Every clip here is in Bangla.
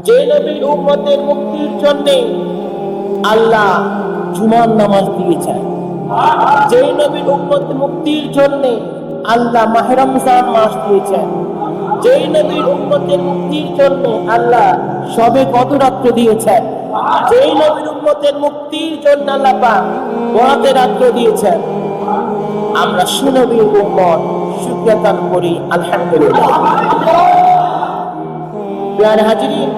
যে নবীর উম্মতের মুক্তির জন্য আল্লাহ জুমার নামাজ দিয়েছেন, যে নবীর উম্মতের মুক্তির জন্য আল্লাহ মাহে রমজান মাস দিয়েছেন, যে নবীর উম্মতের মুক্তির জন্য আল্লাহ শবে কদর রাত্র দিয়েছেন, যে নবীর উম্মতের মুক্তির জন্য আল্লাহ পাক বরাতের রাত্র দিয়েছেন, আমরা সে নবীর উম্মত শুকরিয়া আদায় করি আলহামদুলিল্লাহ। প্রিয় হাজিরিন,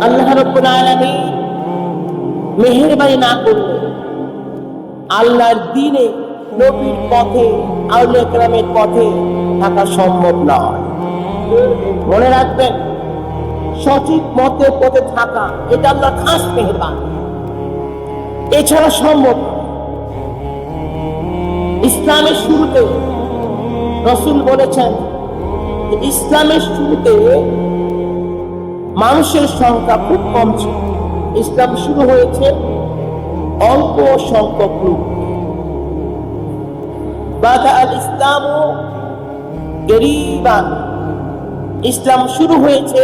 আল্লাহ রাব্বুল আলামিন মেহেরবানি না করলে আল্লাহর দ্বীনে নবীর পথে আউলিয়া কেরামের পথে থাকা সম্ভব নয়। মনে রাখবেন, সঠিক মতের পথে থাকা এটা আল্লাহর খাস মেহেরবানি, এছাড়া সম্ভব নয়। ইসলামের শুরুতে রাসূল বলেছেন যে ইসলামের শুরুতে মানুষের সংখ্যা খুব কম ছিল। ইসলাম শুরু হয়েছে অল্প সংখ্যক লোক। বাদা আল ইসলামু গরীবান, ইসলাম শুরু হয়েছে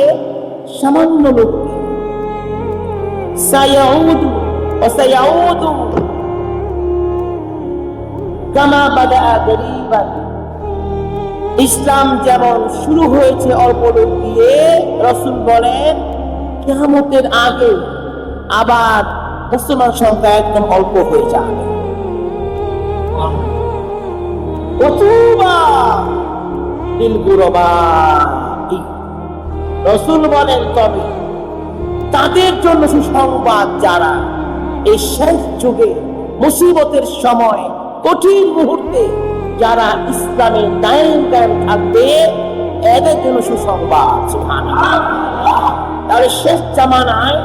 সামান্য লোক দিয়ে। সায়াউদু ওয়া সায়াউদু কামা বাদা গরীবান, ইসলাম যেমন শুরু হয়েছে অল্প লোক দিয়ে, রাসূল বলেন কিয়ামতের আগে আবার মুসলমান সংখ্যা একদম অল্প হয়ে যাবে। রাসূল বলেন তবে তাদের জন্য সুসংবাদ যারা এই শেষ যুগে মুসিবতের সময় কঠিন মুহূর্তে যারা ইসলামের দায়েম কায়েম থাকবে, এদের জন্য সুসংবাদ। সুবহানাল্লাহ। তাহলে শেষ জামানায়,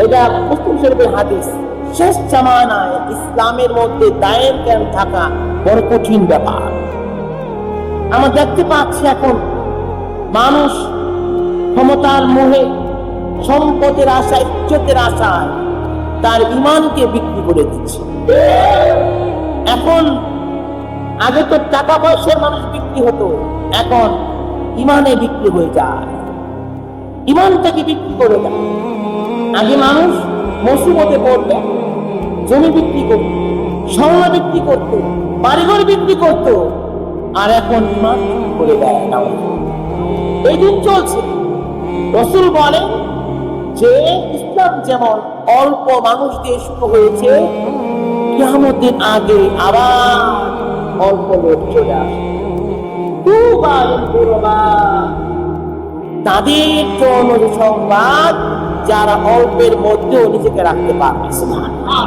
এটা মুসলিম শরীফের হাদিস, শেষ জামানায় ইসলামের মধ্যে দায়েম কায়েম থাকা বড় কঠিন ব্যাপার। আমরা দেখতে পাচ্ছি এখন মানুষ ক্ষমতার মোহে, সম্পদের আশায়, ইজ্জতের আশায় তার ঈমানকে বিক্রি করে দিচ্ছে। এখন আগে তো টাকা পয়সার মানুষ বিক্রি হতো, এখন ঈমানে বিক্রি হয়ে যায়, ঈমানটাকে বিক্রি করে দেয়। আগে মানুষ মুসিবতে পড়লে জমি বিক্রি করত, স্বর্ণ বিক্রি করত, বাড়িঘর বিক্রি করত, আর এখন ঈমান বিক্রি করে দেয় না। এই দিন চলছে। রাসূল বলেন যে ইসলাম যেমন অল্প মানুষ দিয়ে শুরু হয়েছে, কিয়ামতের আগে আবার অল্প লোক চলে আসে। তাদের জন্য সংবাদ যারা অল্পের মধ্যেও নিজেকে রাখতে পারবে। সুবহানাল্লাহ।